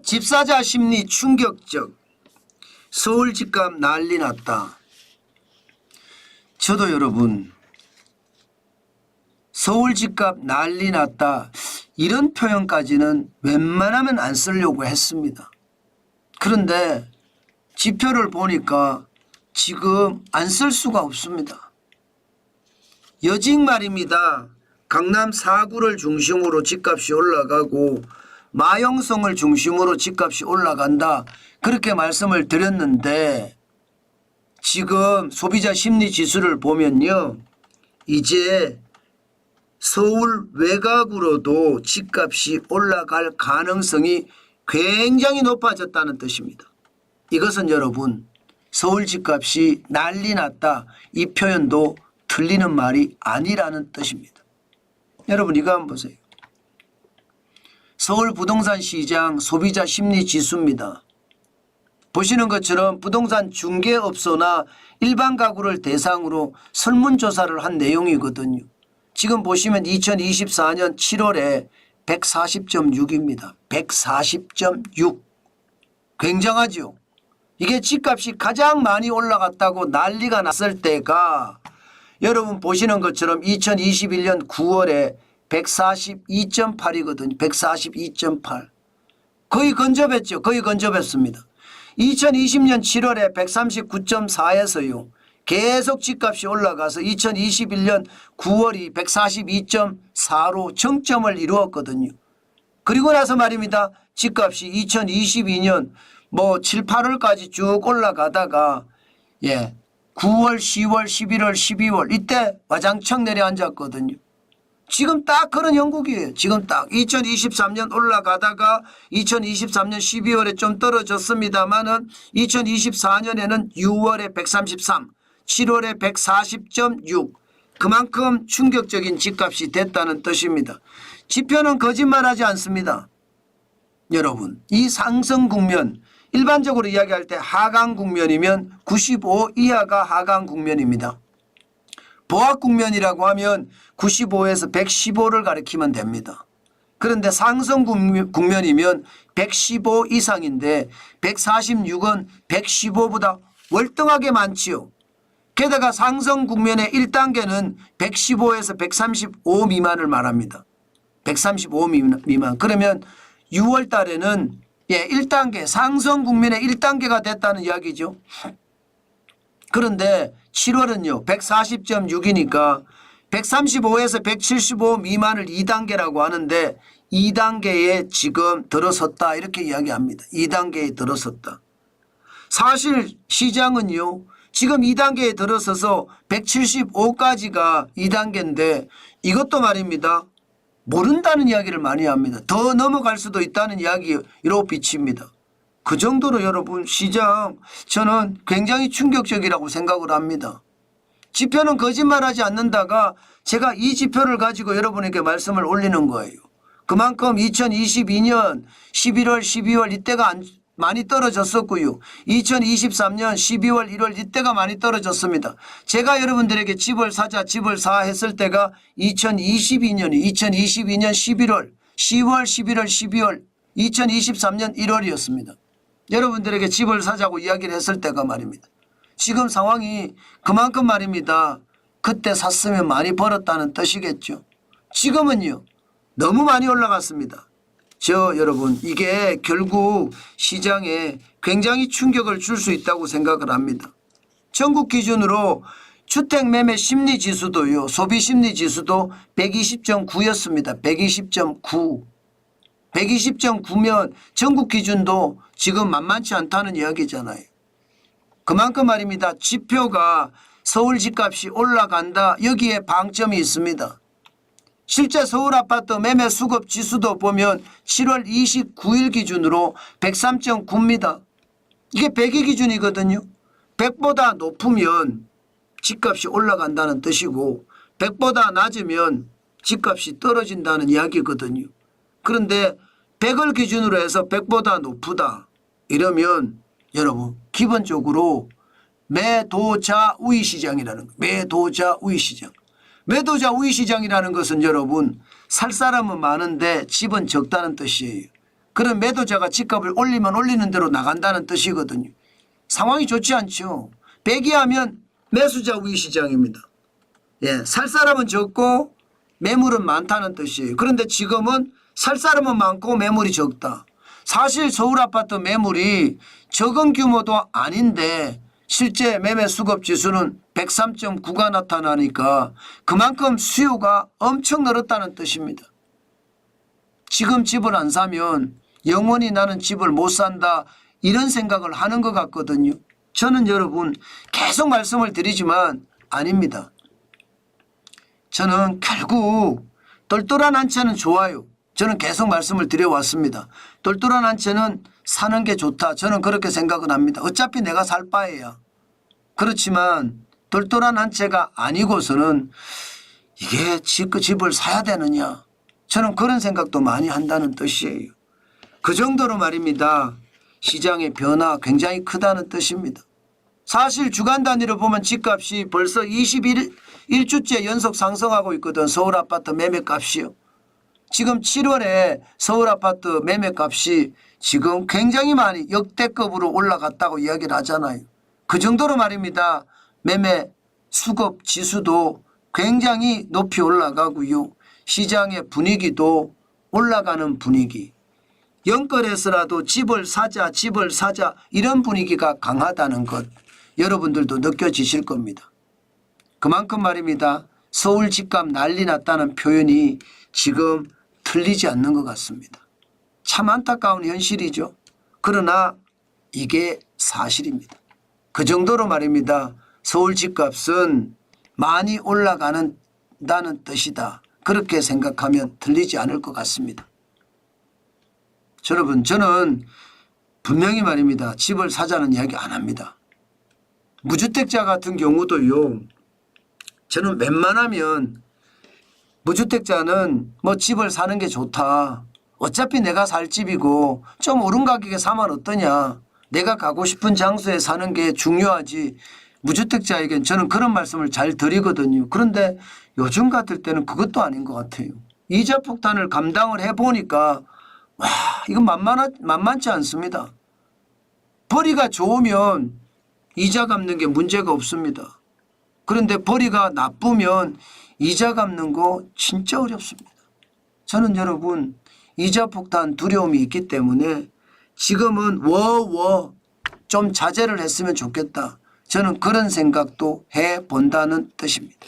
집사자 심리 충격적. 서울 집값 난리 났다. 저도 여러분 서울 집값 난리 났다 이런 표현까지는 웬만하면 안 쓰려고 했습니다. 그런데 지표를 보니까 지금 안 쓸 수가 없습니다. 여직 말입니다. 강남 4구를 중심으로 집값이 올라가고 마용성을 중심으로 집값이 올라간다. 그렇게 말씀을 드렸는데 지금 소비자 심리 지수를 보면요. 이제 서울 외곽으로도 집값이 올라갈 가능성이 굉장히 높아졌다는 뜻입니다. 이것은 여러분 서울 집값이 난리 났다. 이 표현도 틀리는 말이 아니라는 뜻입니다. 여러분 이거 한번 보세요. 서울 부동산 시장 소비자 심리 지수입니다. 보시는 것처럼 부동산 중개업소나 일반 가구를 대상으로 설문조사를 한 내용이거든요. 지금 보시면 2024년 7월에 140.6입니다. 140.6. 굉장하죠. 이게 집값이 가장 많이 올라갔다고 난리가 났을 때가 여러분 보시는 것처럼 2021년 9월에 142.8이거든요. 142.8. 거의 근접했죠. 거의 근접했습니다. 2020년 7월에 139.4에서요. 계속 집값이 올라가서 2021년 9월이 142.4로 정점을 이루었거든요. 그리고 나서 말입니다. 집값이 2022년 7, 8월까지 쭉 올라가다가 9월, 10월, 11월, 12월 이때 와장창 내려앉았거든요. 지금 딱 그런 형국이에요. 지금 딱 2023년 올라가다가 2023년 12월에 좀 떨어졌습니다만은 2024년에는 6월에 133, 7월에 140.6 그만큼 충격적인 집값이 됐다는 뜻입니다. 지표는 거짓말하지 않습니다. 여러분 이 상승 국면 일반적으로 이야기할 때 하강 국면이면 95 이하가 하강 국면입니다. 보합 국면이라고 하면 95에서 115를 가리키면 됩니다. 그런데 상승 국면이면 115 이상인데 146은 115보다 월등하게 많지요. 게다가 상승 국면의 1단계는 115에서 135 미만을 말합니다. 135 미만. 그러면 6월 달에는 1단계 상승 국면의 1단계가 됐다는 이야기죠. 그런데 7월은요 140.6이니까 135에서 175 미만을 2단계라고 하는데 2단계에 지금 들어섰다 이렇게 이야기합니다. 2단계에 들어섰다. 사실 시장은요 지금 2단계에 들어서서 175까지가 2단계인데 이것도 말입니다. 모른다는 이야기를 많이 합니다. 더 넘어갈 수도 있다는 이야기로 비칩니다. 그 정도로 여러분 시장 저는 굉장히 충격적이라고 생각을 합니다. 지표는 거짓말하지 않는다가 제가 이 지표를 가지고 여러분에게 말씀을 올리는 거예요. 그만큼 2022년 11월 12월 이때가 많이 떨어졌었고요. 2023년 12월 1월 이때가 많이 떨어졌습니다. 제가 여러분들에게 집을 사자 집을 사 했을 때가 2022년 11월 10월 11월 12월 2023년 1월이었습니다. 여러분들에게 집을 사자고 이야기를 했을 때가 말입니다. 지금 상황이 그만큼 말입니다. 그때 샀으면 많이 벌었다는 뜻이겠죠. 지금은요. 너무 많이 올라갔습니다. 여러분 이게 결국 시장에 굉장히 충격을 줄 수 있다고 생각을 합니다. 전국 기준으로 주택매매 심리지수도요. 소비심리지수도 120.9였습니다. 120.9. 120.9면 전국 기준도 지금 만만치 않다는 이야기잖아요. 그만큼 말입니다. 지표가 서울 집값이 올라간다. 여기에 방점이 있습니다. 실제 서울 아파트 매매 수급 지수도 보면 7월 29일 기준으로 103.9입니다. 이게 100의 기준이거든요. 100보다 높으면 집값이 올라간다는 뜻이고 100보다 낮으면 집값이 떨어진다는 이야기거든요. 그런데 100을 기준으로 해서 100보다 높다 이러면 여러분 기본적으로 매도자 우위 시장이라는 거예요. 매도자 우위 시장. 매도자 우위 시장이라는 것은 여러분 살 사람은 많은데 집은 적다는 뜻이에요. 그런 매도자가 집값을 올리면 올리는 대로 나간다는 뜻이거든요. 상황이 좋지 않죠. 배기하면 매수자 우위 시장입니다. 예, 살 사람은 적고 매물은 많다는 뜻이에요. 그런데 지금은 살 사람은 많고 매물이 적다. 사실 서울 아파트 매물이 적은 규모도 아닌데 실제 매매 수급 지수는 103.9가 나타나니까 그만큼 수요가 엄청 늘었다는 뜻입니다. 지금 집을 안 사면 영원히 나는 집을 못 산다 이런 생각을 하는 것 같거든요. 저는 여러분 계속 말씀을 드리지만 아닙니다. 저는 결국 똘똘한 한 채는 좋아요. 저는 계속 말씀을 드려왔습니다. 똘똘한 한 채는 사는 게 좋다. 저는 그렇게 생각은 합니다. 어차피 내가 살 바에야. 그렇지만 똘똘한 한 채가 아니고서는 이게 집을 사야 되느냐. 저는 그런 생각도 많이 한다는 뜻이에요. 그 정도로 말입니다. 시장의 변화 굉장히 크다는 뜻입니다. 사실 주간 단위로 보면 집값이 벌써 21주째 연속 상승하고 있거든. 서울 아파트 매매값이요. 지금 7월에 서울 아파트 매매값이 지금 굉장히 많이 역대급으로 올라갔다고 이야기를 하잖아요. 그 정도로 말입니다. 매매 수급 지수도 굉장히 높이 올라가고요. 시장의 분위기도 올라가는 분위기. 영끌에서라도 집을 사자 이런 분위기가 강하다는 것 여러분들도 느껴지실 겁니다. 그만큼 말입니다. 서울 집값 난리 났다는 표현이 지금 틀리지 않는 것 같습니다. 참 안타까운 현실이죠. 그러나 이게 사실입니다. 그 정도로 말입니다. 서울 집값은 많이 올라가는다는 뜻이다. 그렇게 생각하면 틀리지 않을 것 같습니다. 여러분 저는 분명히 말입니다. 집을 사자는 이야기 안 합니다. 무주택자 같은 경우도요. 저는 웬만하면 무주택자는 뭐 집을 사는 게 좋다. 어차피 내가 살 집이고 좀 오른 가격에 사면 어떠냐. 내가 가고 싶은 장소에 사는 게 중요하지. 무주택자에겐 저는 그런 말씀을 잘 드리거든요. 그런데 요즘 같을 때는 그것도 아닌 것 같아요. 이자 폭탄을 감당을 해보니까 와 이건 만만치 않습니다. 벌이가 좋으면 이자 갚는 게 문제가 없습니다. 그런데 벌이가 나쁘면 이자 갚는 거 진짜 어렵습니다. 저는 여러분 이자 폭탄 두려움이 있기 때문에 지금은 좀 자제를 했으면 좋겠다. 저는 그런 생각도 해본다는 뜻입니다.